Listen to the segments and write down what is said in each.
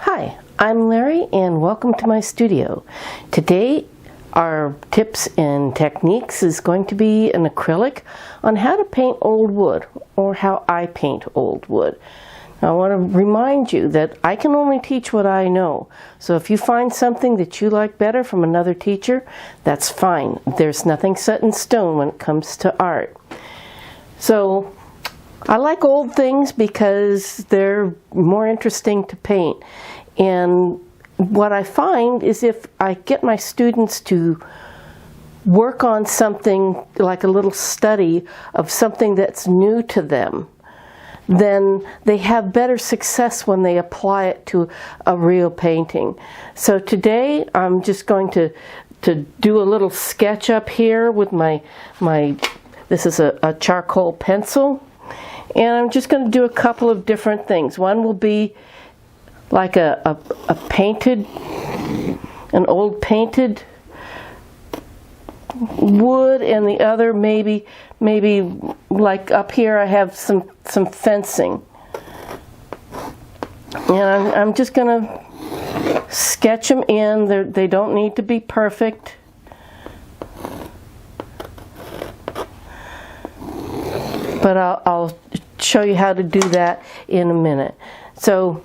Hi, I'm Larry and welcome to my studio. Today our tips and techniques is going to be an acrylic on how to paint old wood, or how I paint old wood. Now, I want to remind you that I can only teach what I know. So if you find something that you like better from another teacher, that's fine. There's nothing set in stone when it comes to art. So I like old things because they're more interesting to paint. And what I find is if I get my students to work on something like a little study of something that's new to them, then they have better success when they apply it to a real painting. So today I'm just going to do a little sketch up here with this is a charcoal pencil. And I'm just going to do a couple of different things. One will be like an old painted wood, and the other maybe like up here I have some fencing. And I'm just going to sketch them in. They don't need to be perfect. But I'll show you how to do that in a minute. So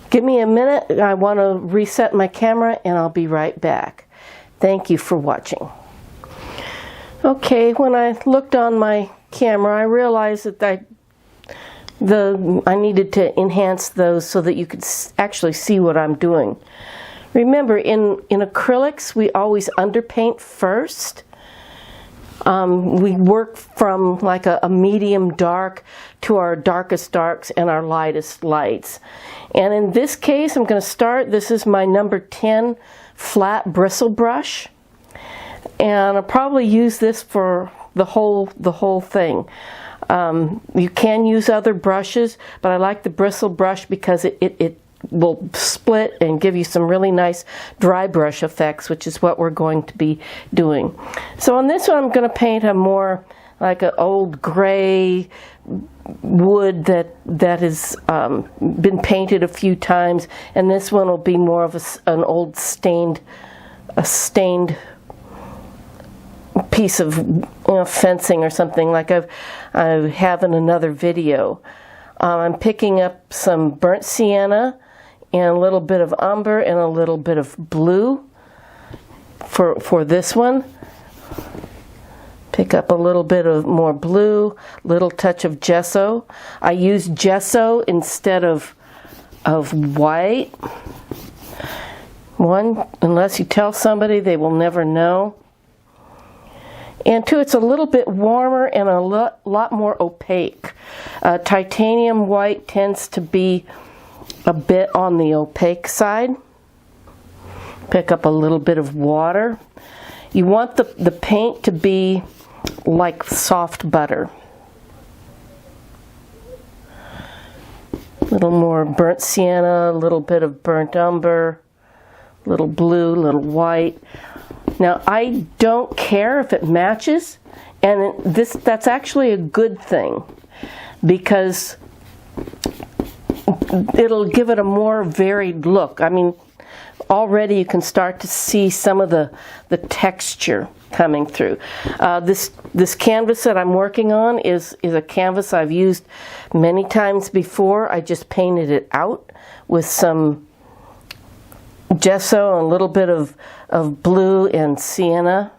give me a minute. I want to reset my camera and I'll be right back. Thank you for watching. Okay, when I looked on my camera, I realized that I needed to enhance those so that you could actually see what I'm doing. Remember, in acrylics, we always underpaint first. We work from like a medium dark to our darkest darks and our lightest lights. And in this case, I'm going to start, this is my number 10 flat bristle brush. And I'll probably use this for the whole thing. You can use other brushes, but I like the bristle brush because it will split and give you some really nice dry brush effects, which is what we're going to be doing. So on this one I'm going to paint a more like an old gray wood that has been painted a few times, and this one will be more of an old stained piece of fencing or something like I have in another video. I'm picking up some burnt sienna and a little bit of umber and a little bit of blue for this one. Pick up a little bit of more blue, little touch of gesso. I use gesso instead of white. One, unless you tell somebody, they will never know. And two, it's a little bit warmer and a lot more opaque. Titanium white tends to be a bit on the opaque side. Pick up a little bit of water. You want the paint to be like soft butter. A little more burnt sienna, a little bit of burnt umber, a little blue, a little white. Now, I don't care if it matches, and that's actually a good thing, because it'll give it a more varied look. I mean, already you can start to see some of the texture coming through. This canvas that I'm working on is a canvas I've used many times before. I just painted it out with some gesso and a little bit of blue and sienna.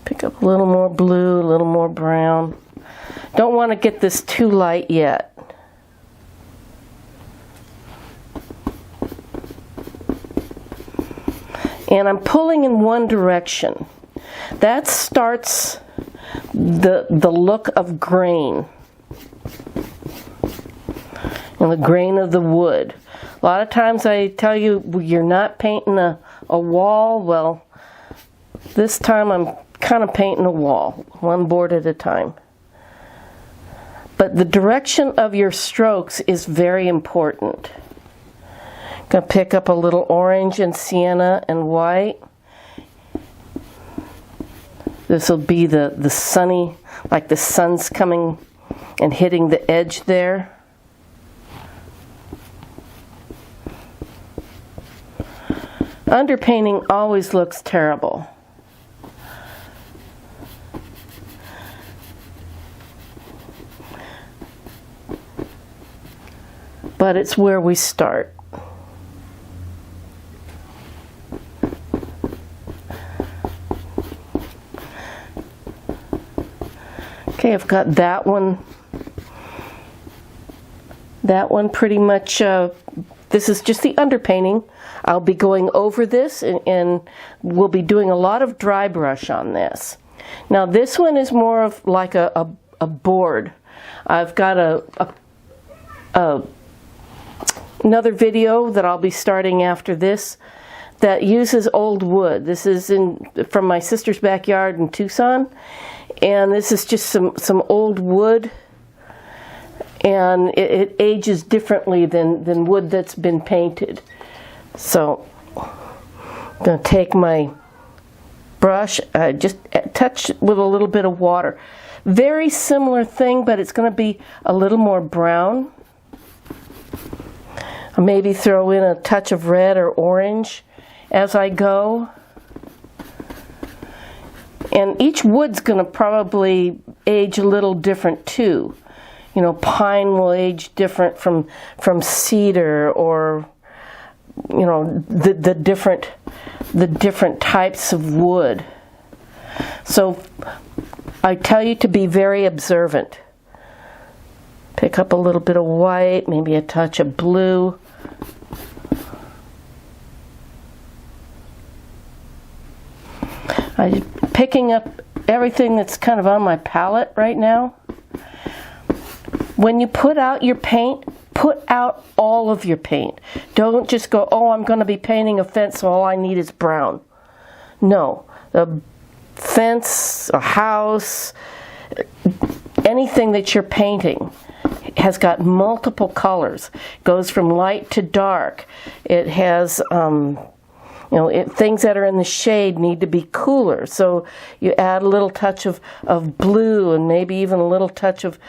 Pick up a little more blue, a little more brown. Don't want to get this too light yet. And I'm pulling in one direction. That starts the look of grain, and the grain of the wood. A lot of times I tell you you're not painting a wall. Well, this time I'm kind of painting a wall, one board at a time. But the direction of your strokes is very important. I'm going to pick up a little orange and sienna and white. This will be the sunny, like the sun's coming and hitting the edge there. Underpainting always looks terrible. But it's where we start. Okay, I've got that one. That one pretty much, this is just the underpainting. I'll be going over this and we'll be doing a lot of dry brush on this. Now this one is more of like a board. I've got another video that I'll be starting after this that uses old wood. This is from my sister's backyard in Tucson, and this is just some old wood, and it ages differently than wood that's been painted. So I'm going to take my brush, just touch with a little bit of water. Very similar thing, but it's going to be a little more brown. I'll maybe throw in a touch of red or orange as I go. And each wood's going to probably age a little different too. You know, pine will age different from cedar, or you know, the different types of wood. So I tell you to be very observant. Pick up a little bit of white, maybe a touch of blue. I'm picking up everything that's kind of on my palette right now. When you put out your paint, put out all of your paint. Don't just go, oh, I'm going to be painting a fence, so all I need is brown. No, the fence, a house, anything that you're painting has got multiple colors. It goes from light to dark. It has, you know, things that are in the shade need to be cooler. So you add a little touch of blue, and maybe even a little touch of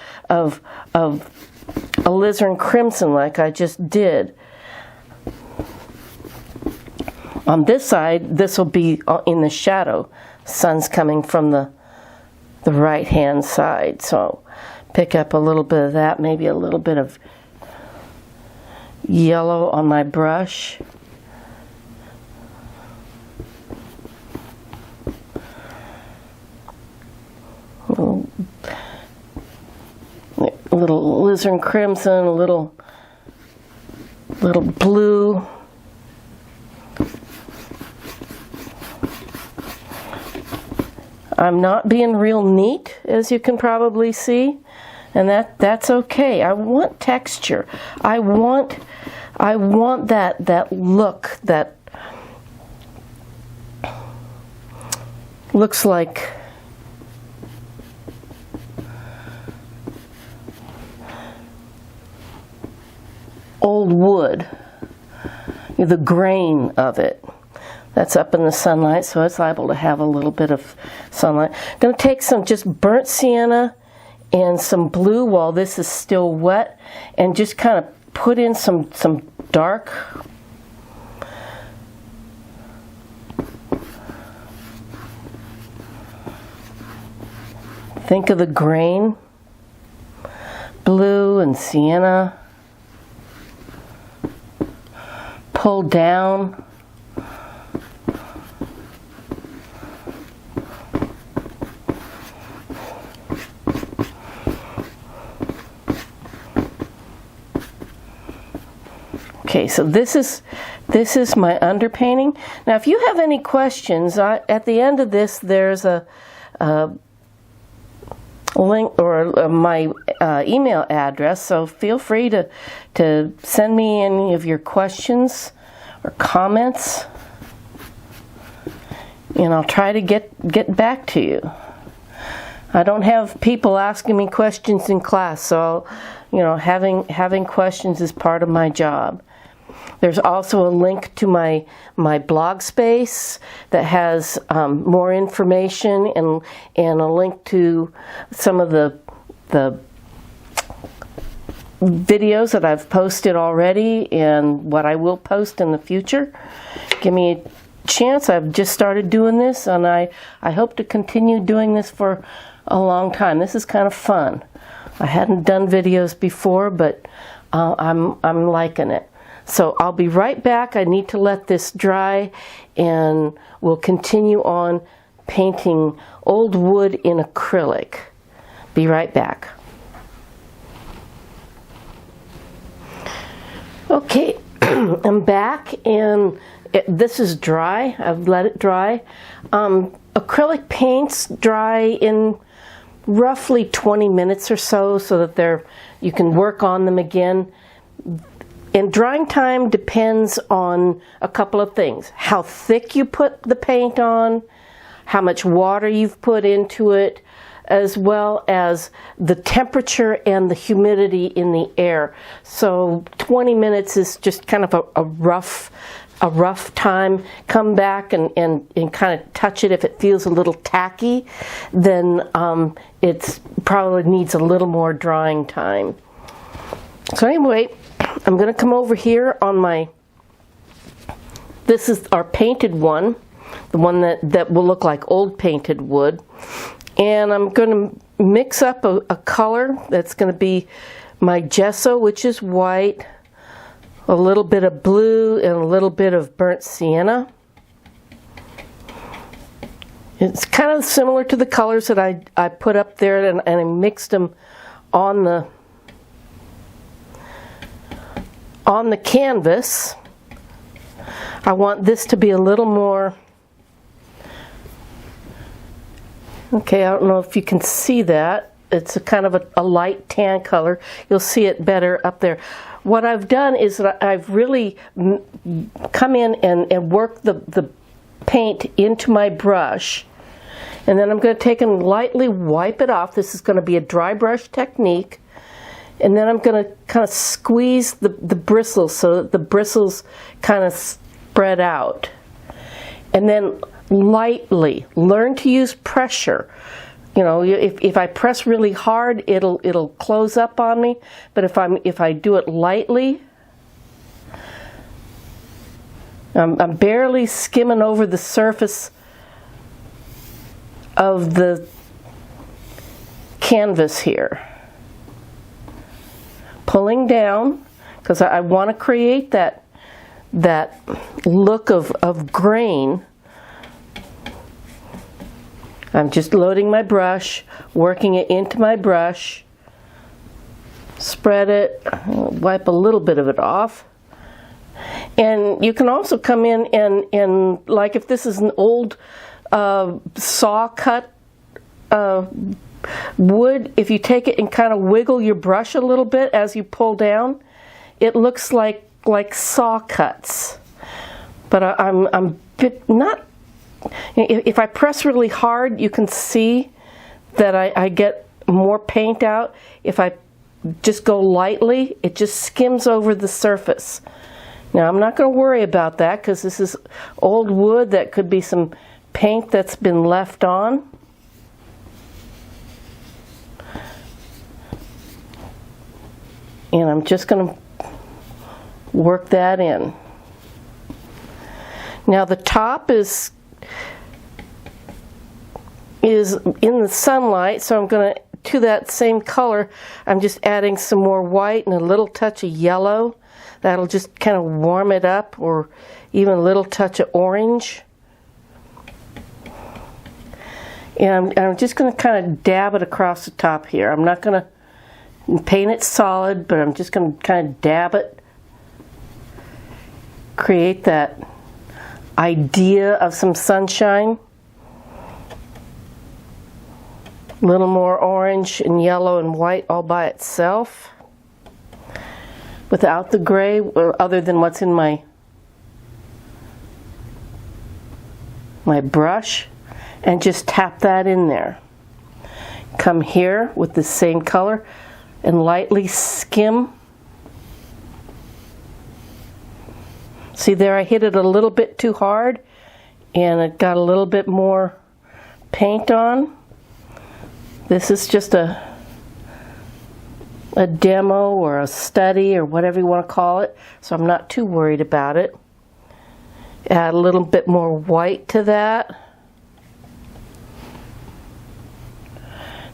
alizarin crimson like I just did. On this side, this will be in the shadow. Sun's coming from the right hand side. So pick up a little bit of that, maybe a little bit of yellow on my brush. A little alizarin crimson, a little blue. I'm not being real neat, as you can probably see, and that's okay. I want texture. I want that look that looks like old wood, the grain of it. That's up in the sunlight, so it's liable to have a little bit of sunlight. I'm going to take some just burnt sienna and some blue while this is still wet, and just kind of put in some dark. Think of the grain, blue and sienna. Pull down. Okay, so this is my underpainting. Now, if you have any questions, at the end of this, there's a link or my email address, so feel free to send me any of your questions or comments, and I'll try to get back to you. I don't have people asking me questions in class, so you know, having questions is part of my job. There's also a link to my blog space that has more information and a link to some of the videos that I've posted already and what I will post in the future. Give me chance. I've just started doing this, and I hope to continue doing this for a long time. This is kind of fun. I hadn't done videos before, but I'm liking it. So I'll be right back. I need to let this dry, and we'll continue on painting old wood in acrylic. Be right back. Okay, I'm back, and this is dry. I've let it dry. Acrylic paints dry in roughly 20 minutes or so that you can work on them again. And drying time depends on a couple of things. How thick you put the paint on, how much water you've put into it, as well as the temperature and the humidity in the air. So 20 minutes is just kind of a rough time. Come back and kind of touch it. If it feels a little tacky, then it probably needs a little more drying time. So anyway, I'm going to come over here on this is our painted one, the one that will look like old painted wood. And I'm going to mix up a color that's going to be my gesso, which is white, a little bit of blue, and a little bit of burnt sienna. It's kind of similar to the colors that I put up there, and I mixed them on the canvas. I want this to be a little more, okay, I don't know if you can see that. It's a kind of a light tan color. You'll see it better up there. What I've done is that I've really come in and worked the paint into my brush. And then I'm going to take and lightly wipe it off. This is going to be a dry brush technique. And then I'm going to kind of squeeze the bristles so that the bristles kind of spread out. And then lightly learn to use pressure. You know, if I press really hard, it'll close up on me. But if I do it lightly, I'm barely skimming over the surface of the canvas here. Pulling down, because I want to create that look of grain. I'm just loading my brush, working it into my brush, spread it, wipe a little bit of it off. And you can also come in and like if this is an old saw cut wood, if you take it and kind of wiggle your brush a little bit as you pull down, it looks like saw cuts. But I'm not. If I press really hard, you can see that I get more paint out. If I just go lightly, it just skims over the surface. Now I'm not going to worry about that because this is old wood. That could be some paint that's been left on. And I'm just going to work that in. Now the top is in the sunlight, so I'm going to that same color, I'm just adding some more white and a little touch of yellow. That'll just kind of warm it up, or even a little touch of orange. And I'm just going to kind of dab it across the top here. I'm not going to paint it solid, but I'm just going to kind of dab it. Create that idea of some sunshine. A little more orange and yellow and white all by itself, without the gray, other than what's in my brush, and just tap that in there. Come here with the same color and lightly skim. See there, I hit it a little bit too hard and it got a little bit more paint on. This is just a demo or a study or whatever you want to call it, so I'm not too worried about it. Add a little bit more white to that.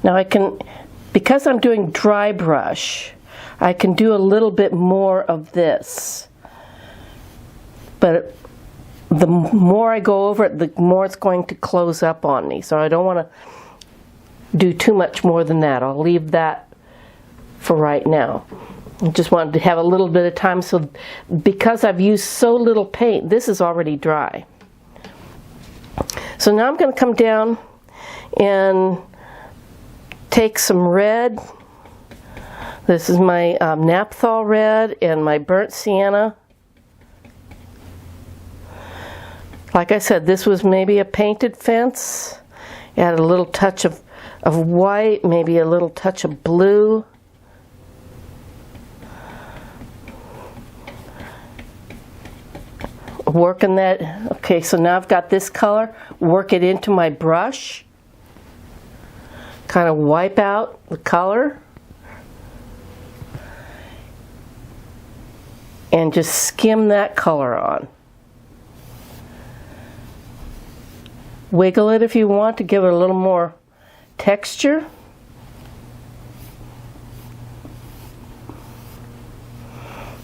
Now I can, because I'm doing dry brush, I can do a little bit more of this. But the more I go over it, the more it's going to close up on me. So I don't want to do too much more than that. I'll leave that for right now. I just wanted to have a little bit of time, so because I've used so little paint, this is already dry. So now I'm going to come down and take some red. This is my Naphthol red and my burnt sienna. Like I said, this was maybe a painted fence. Add a little touch of white, maybe a little touch of blue. Working that. Okay, so now I've got this color. Work it into my brush. Kind of wipe out the color. And just skim that color on. Wiggle it if you want to give it a little more texture.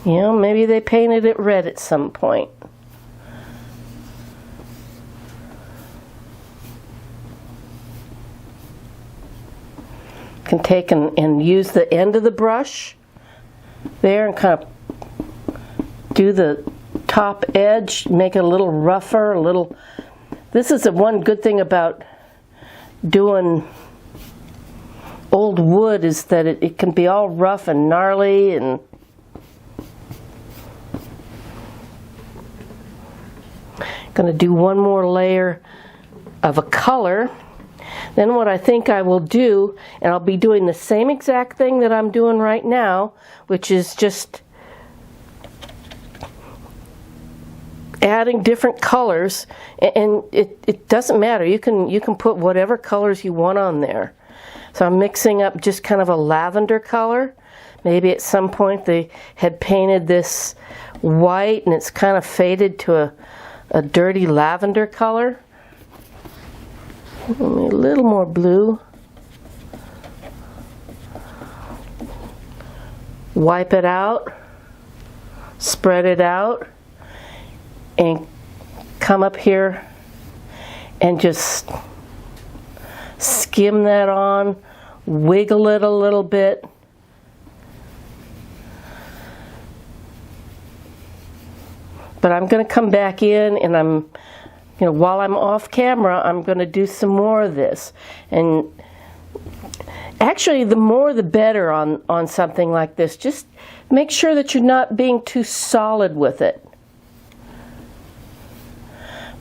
You know, maybe they painted it red at some point. Can take and use the end of the brush there and kind of do the top edge, make it a little rougher, a little. This is the one good thing about doing old wood, is that it can be all rough and gnarly, and going to do one more layer of a color. Then what I think I will do, and I'll be doing the same exact thing that I'm doing right now, which is just adding different colors, and it doesn't matter. You can put whatever colors you want on there. So I'm mixing up just kind of a lavender color. Maybe at some point they had painted this white and it's kind of faded to a dirty lavender color. A little more blue. Wipe it out, spread it out, and come up here and just skim that on, wiggle it a little bit. But I'm going to come back in, and while I'm off camera, I'm going to do some more of this. And actually, the more the better on something like this. Just make sure that you're not being too solid with it.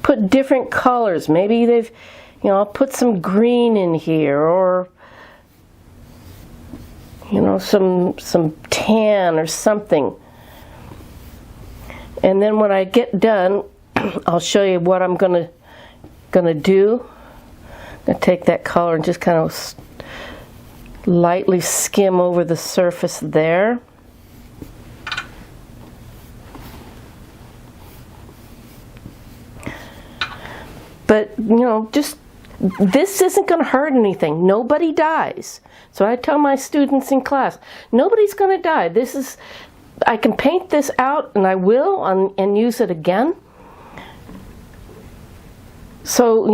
Put different colors. Maybe they've, I'll put some green in here, or some tan or something. And then when I get done, I'll show you what I'm gonna do. I'm gonna take that color and just kind of lightly skim over the surface there. But just this isn't going to hurt anything. Nobody dies. So I tell my students in class, nobody's going to die. I can paint this out, and I will, and use it again. So,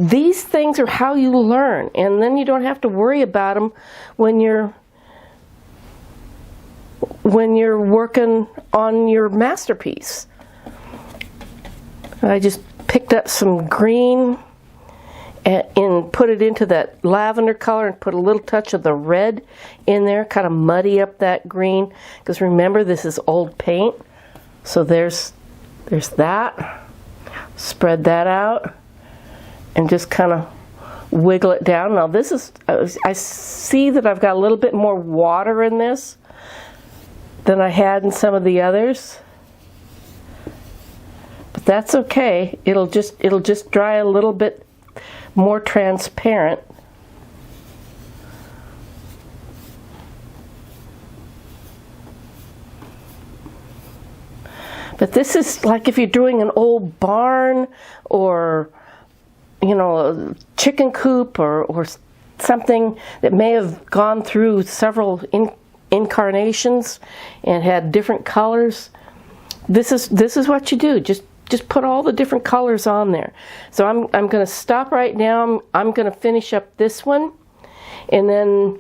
these things are how you learn, and then you don't have to worry about them when you're working on your masterpiece. I just picked up some green and put it into that lavender color, and put a little touch of the red in there, kind of muddy up that green, because remember, this is old paint. So there's that. Spread that out and just kind of wiggle it down. Now this is, I see that I've got a little bit more water in this than I had in some of the others. But that's okay. It'll just dry a little bit more transparent. But this is like if you're doing an old barn or, you know, a chicken coop or something that may have gone through several incarnations and had different colors. This is what you do. Just put all the different colors on there. So I'm going to stop right now. I'm going to finish up this one, and then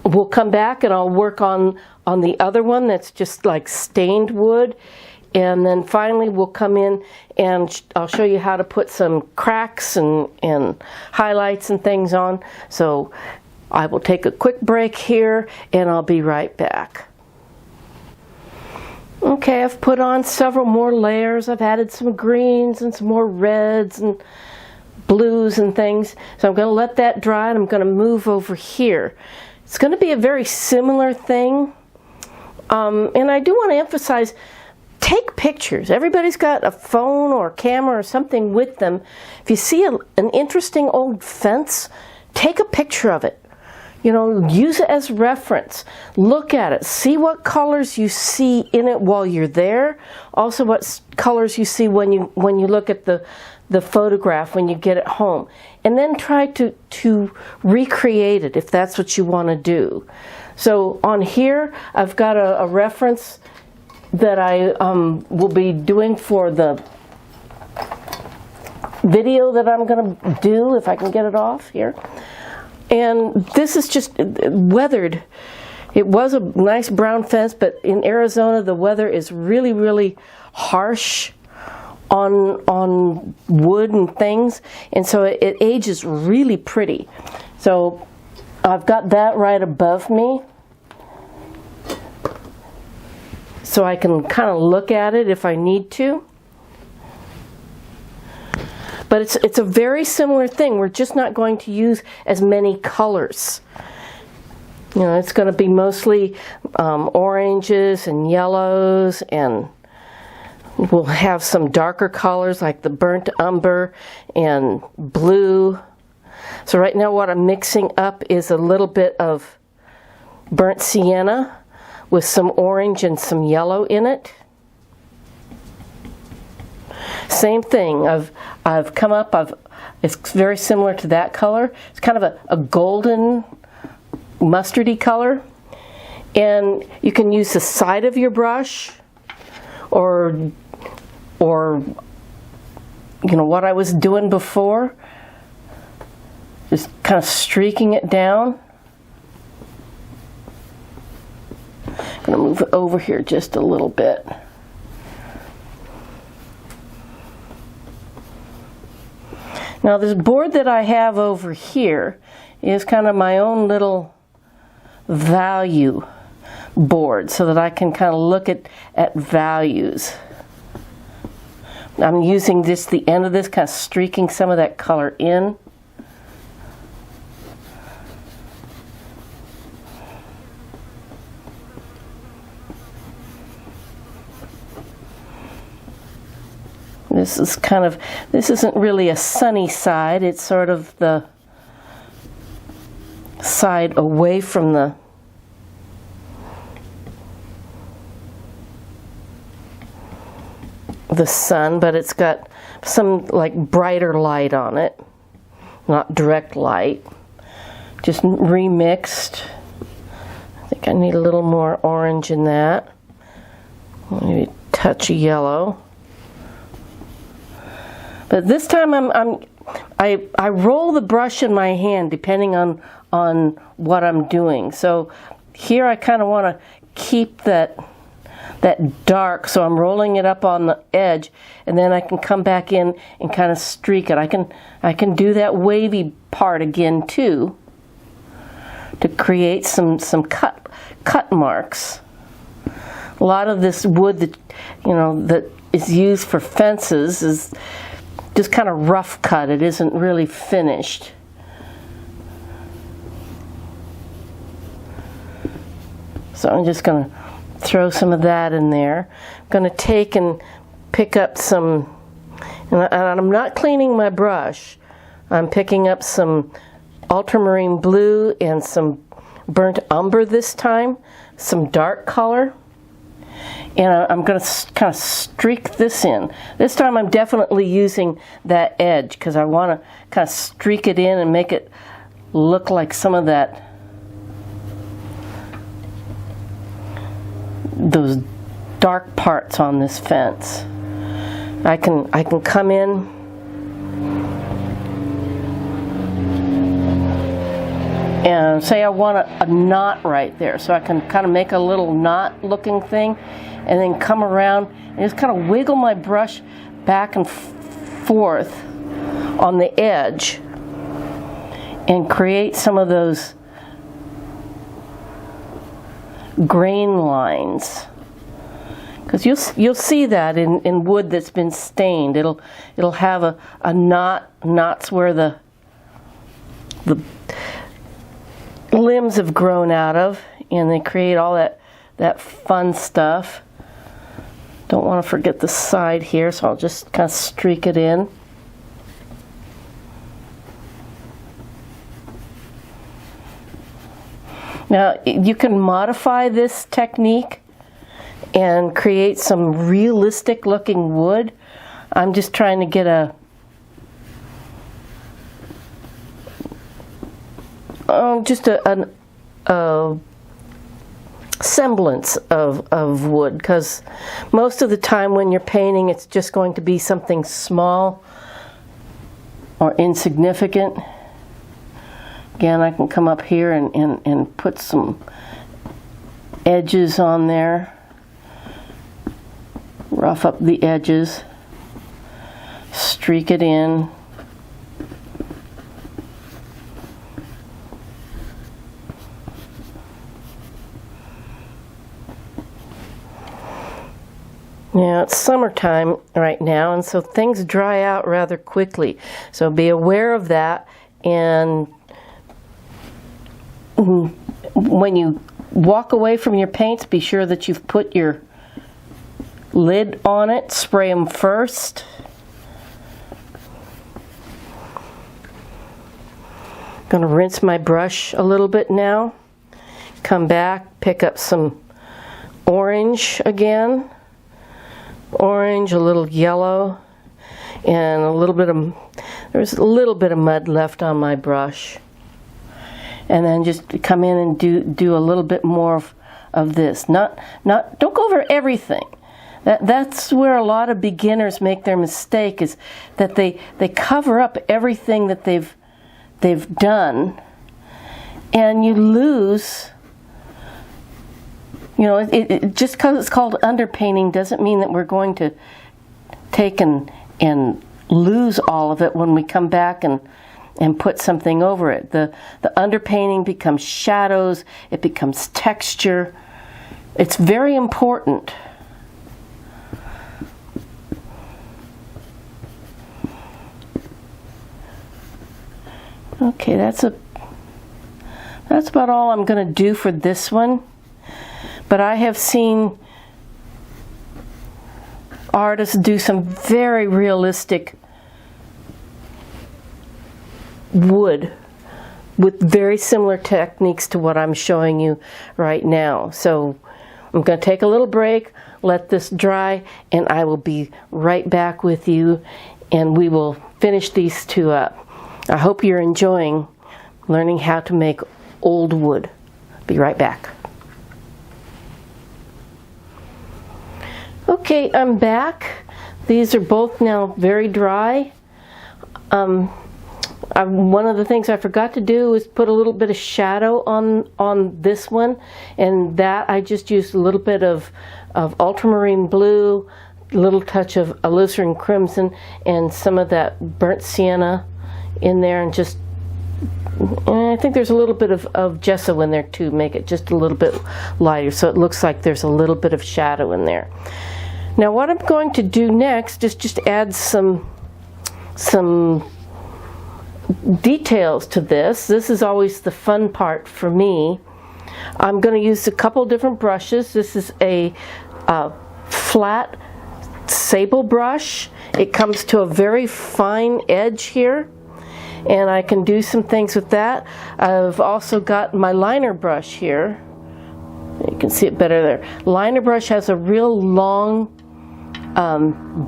we'll come back and I'll work on the other one that's just like stained wood. And then finally we'll come in and I'll show you how to put some cracks and highlights and things on. So I will take a quick break here and I'll be right back. Okay, I've put on several more layers. I've added some greens and some more reds and blues and things. So I'm going to let that dry and I'm going to move over here. It's going to be a very similar thing. And I do want to emphasize, take pictures. Everybody's got a phone or a camera or something with them. If you see an interesting old fence, take a picture of it. You know, use it as reference. Look at it. See what colors you see in it while you're there. Also what colors you see when you look at the photograph when you get it home. And then try to recreate it if that's what you want to do. So on here I've got a reference that I will be doing for the video that I'm going to do, if I can get it off here. And this is just weathered. It was a nice brown fence, but in Arizona the weather is really, really harsh on wood and things, and so it ages really pretty. So I've got that right above me, so I can kind of look at it if I need to. But it's a very similar thing. We're just not going to use as many colors. You know, it's going to be mostly oranges and yellows, and we'll have some darker colors like the burnt umber and blue. So right now what I'm mixing up is a little bit of burnt sienna with some orange and some yellow in it. Same thing. I've come up. It's very similar to that color. It's kind of a golden mustardy color, and you can use the side of your brush, or you know what I was doing before, just kind of streaking it down. I'm going to move it over here just a little bit. Now this board that I have over here is kind of my own little value board, so that I can kind of look at values. I'm using just the end of this, kind of streaking some of that color in. This is this isn't really a sunny side, it's sort of the side away from the sun, but it's got some like brighter light on it, not direct light, just remixed. I think I need a little more orange in that, maybe a touch of yellow. But this time I roll the brush in my hand depending on what I'm doing. So here I kind of want to keep that dark, so I'm rolling it up on the edge, and then I can come back in and kind of streak it. I can do that wavy part again too, to create some cut marks. A lot of this wood that is used for fences is just kind of rough cut. It isn't really finished. So I'm just going to throw some of that in there. I'm going to take and pick up some, and I'm not cleaning my brush. I'm picking up some ultramarine blue and some burnt umber this time, some dark color. And I'm going to kind of streak this in. This time I'm definitely using that edge because I want to kind of streak it in and make it look like some of those dark parts on this fence. I can come in and say I want a knot right there, so I can kind of make a little knot looking thing and then come around and just kind of wiggle my brush back and forth on the edge and create some of those grain lines. Because you'll see that in wood that's been stained. It'll have a knots where the limbs have grown out of, and they create all that fun stuff. Don't want to forget the side here, so I'll just kind of streak it in. Now you can modify this technique and create some realistic looking wood. I'm just trying to get a semblance of wood, because most of the time when you're painting it's just going to be something small or insignificant. Again, I can come up here and put some edges on there, rough up the edges, streak it in. Now it's summertime right now, and so things dry out rather quickly. So be aware of that, and when you walk away from your paints, be sure that you've put your lid on it. Spray them first. I'm going to rinse my brush a little bit now. Come back, pick up some orange again. Orange, a little yellow, and there's a little bit of mud left on my brush. And then just come in and do a little bit more of this. Don't go over everything. That's where a lot of beginners make their mistake, is that they cover up everything that they've done, and you lose. You know, it just because it's called underpainting doesn't mean that we're going to take and lose all of it when we come back and put something over it. The underpainting becomes shadows, it becomes texture. It's very important. Okay, that's about all I'm going to do for this one. But I have seen artists do some very realistic wood with very similar techniques to what I'm showing you right now. So I'm going to take a little break, let this dry, and I will be right back with you, and we will finish these two up. I hope you're enjoying learning how to make old wood. Be right back. Okay, I'm back. These are both now very dry. One of the things I forgot to do is put a little bit of shadow on this one, and that I just used a little bit of ultramarine blue, a little touch of alizarin crimson, and some of that burnt sienna in there, and I think there's a little bit of gesso in there too, make it just a little bit lighter, so it looks like there's a little bit of shadow in there. Now what I'm going to do next is just add some details to this. This is always the fun part for me. I'm going to use a couple different brushes. This is a flat sable brush. It comes to a very fine edge here, and I can do some things with that. I've also got my liner brush here. you can see it better there. Liner brush has a real long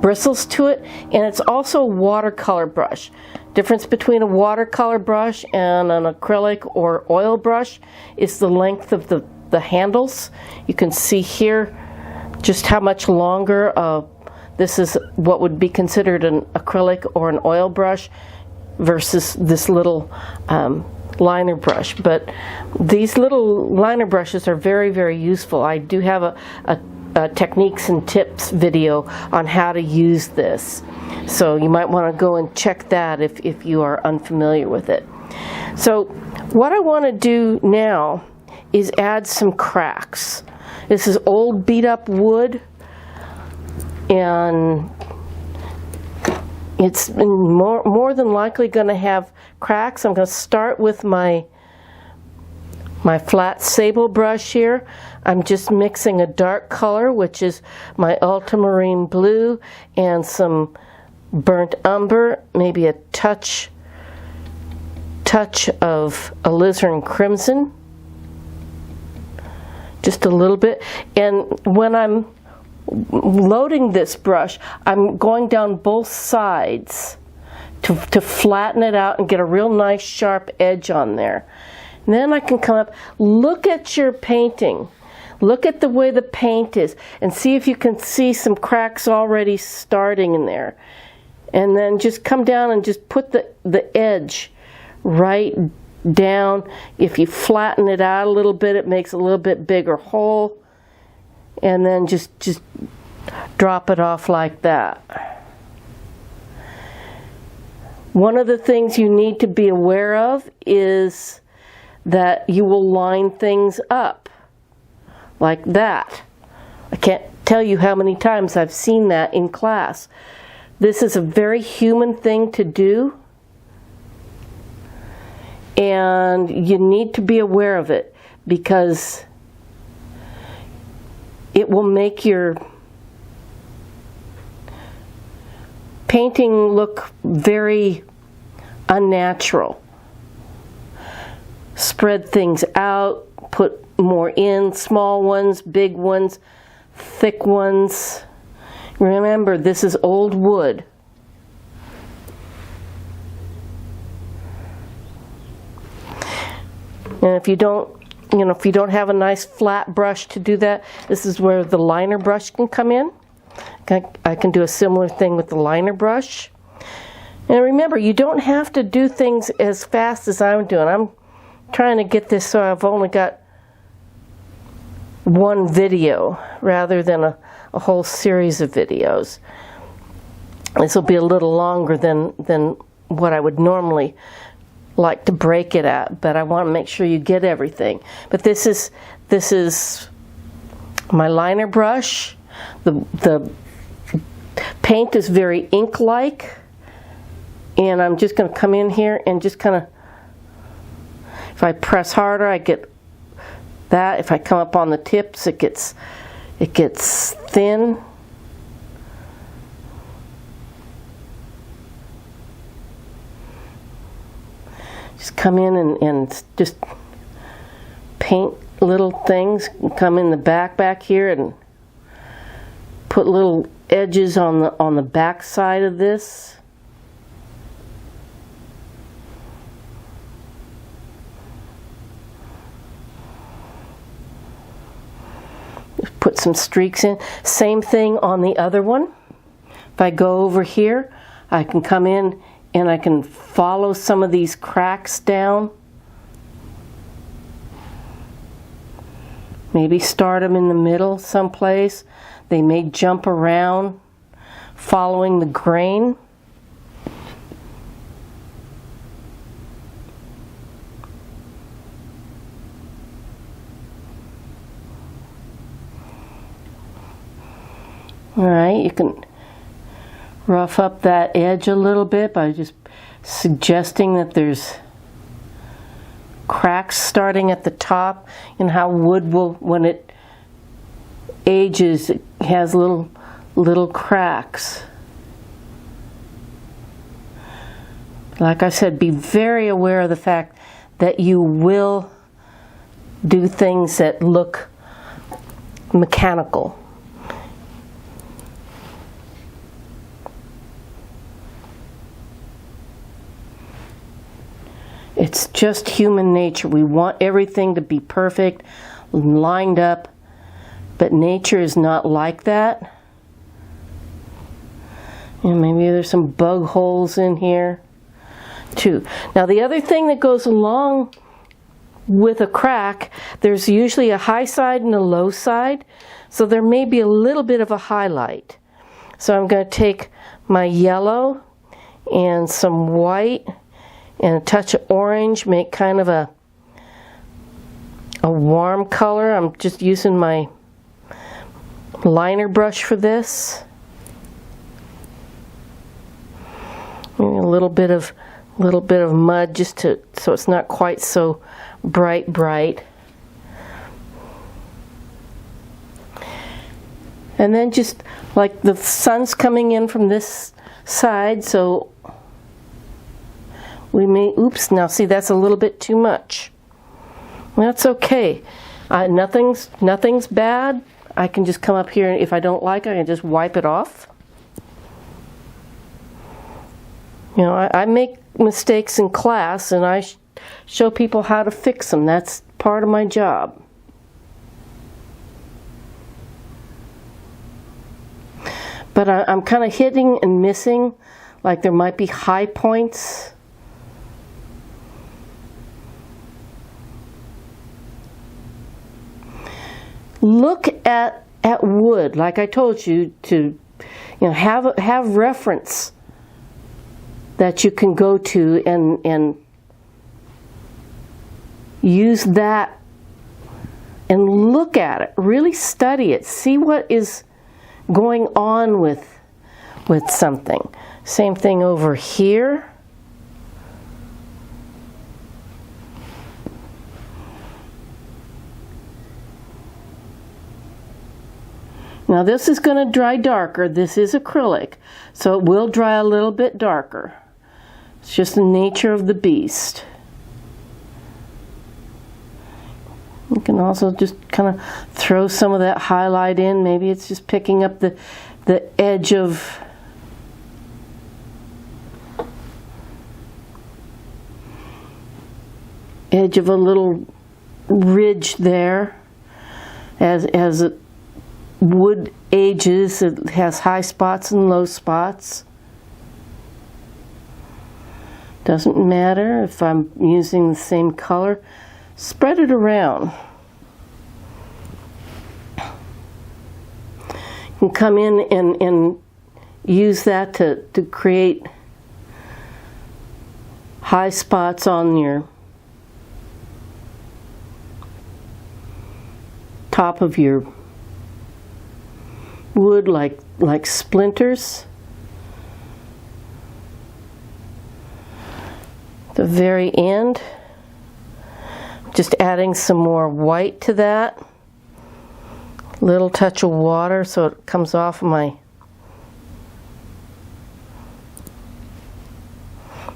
bristles to it, and it's also a watercolor brush. Difference between a watercolor brush and an acrylic or oil brush is the length of the handles. You can see here just how much longer. This is what would be considered an acrylic or an oil brush versus this little liner brush. But these little liner brushes are very, very useful. I do have a techniques and tips video on how to use this, so you might want to go and check that if you are unfamiliar with it. So what I want to do now is add some cracks. This is old beat up wood, and it's more than likely going to have cracks. I'm going to start with my flat sable brush here. I'm just mixing a dark color, which is my ultramarine blue, and some burnt umber, maybe a touch of alizarin crimson, just a little bit. And when I'm loading this brush, I'm going down both sides to flatten it out and get a real nice sharp edge on there. And then I can come up, look at your painting, look at the way the paint is, and see if you can see some cracks already starting in there. And then just come down and just put the edge right down. If you flatten it out a little bit, it makes a little bit bigger hole. And then just drop it off like that. One of the things you need to be aware of is that you will line things up like that. I can't tell you how many times I've seen that in class. This is a very human thing to do, and you need to be aware of it, because it will make your painting look very unnatural. Spread things out, put more in, small ones, big ones, thick ones. Remember, this is old wood. And if you don't have a nice flat brush to do that, this is where the liner brush can come in. I can do a similar thing with the liner brush. And remember, you don't have to do things as fast as I'm doing. I'm trying to get this so I've only got one video rather than a whole series of videos. This will be a little longer than what I would normally like to break it at, but I want to make sure you get everything. But this is my liner brush. The paint is very ink-like, and I'm just going to come in here and just kind of, if I press harder, I get that. If I come up on the tips, it gets thin. Just come in and just paint little things. Come in the back here and put little edges on the back side of this. Put some streaks in. Same thing on the other one. If I go over here, I can come in and I can follow some of these cracks down. Maybe start them in the middle someplace. They may jump around following the grain. All right, you can rough up that edge a little bit by just suggesting that there's cracks starting at the top, and how wood will, when it ages, it has little cracks. Like I said, be very aware of the fact that you will do things that look mechanical. It's just human nature. We want everything to be perfect, lined up, but nature is not like that. And maybe there's some bug holes in here too. Now the other thing that goes along with a crack, there's usually a high side and a low side, so there may be a little bit of a highlight. So I'm going to take my yellow and some white and a touch of orange, make kind of a warm color. I'm just using my liner brush for this. Maybe a little bit of mud just so it's not quite so bright. And then just like the sun's coming in from this side, so we may, oops, now see that's a little bit too much. That's okay. Nothing's bad. I can just come up here, and if I don't like it, I can just wipe it off. You know, I make mistakes in class, and I show people how to fix them. That's part of my job. But I'm kind of hitting and missing, like there might be high points. Look at wood, like I told you, to have reference that you can go to and use that and look at it, really study it, see what is going on with something. Same thing over here. Now this is going to dry darker. This is acrylic, so it will dry a little bit darker. It's just the nature of the beast. You can also just kind of throw some of that highlight in. Maybe it's just picking up the edge of a little ridge there. As it wood ages, it has high spots and low spots. Doesn't matter if I'm using the same color. Spread it around. You can come in and use that to create high spots on your top of your wood, like splinters. The very end, just adding some more white to that, little touch of water so it comes off my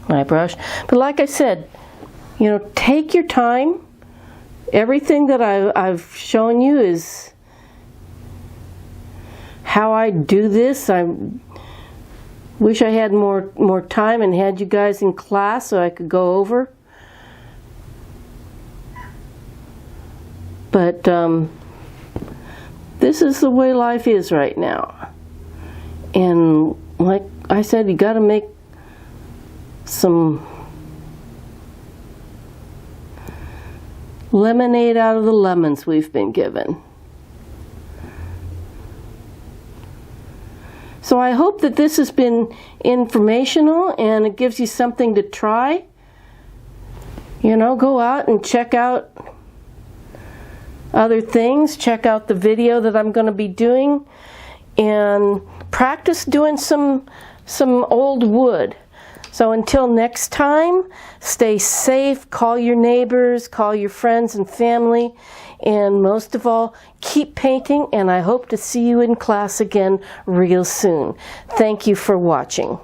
brush. But like I said, take your time. Everything that I've shown you is how I do this. I wish I had more time and had you guys in class so I could go over. But this is the way life is right now. And like I said, you got to make some lemonade out of the lemons we've been given. So I hope that this has been informational and it gives you something to try. Go out and check out other things. Check out the video that I'm going to be doing and practice doing some old wood. So until next time, stay safe, call your neighbors, call your friends and family, and most of all, keep painting, and I hope to see you in class again real soon. Thank you for watching.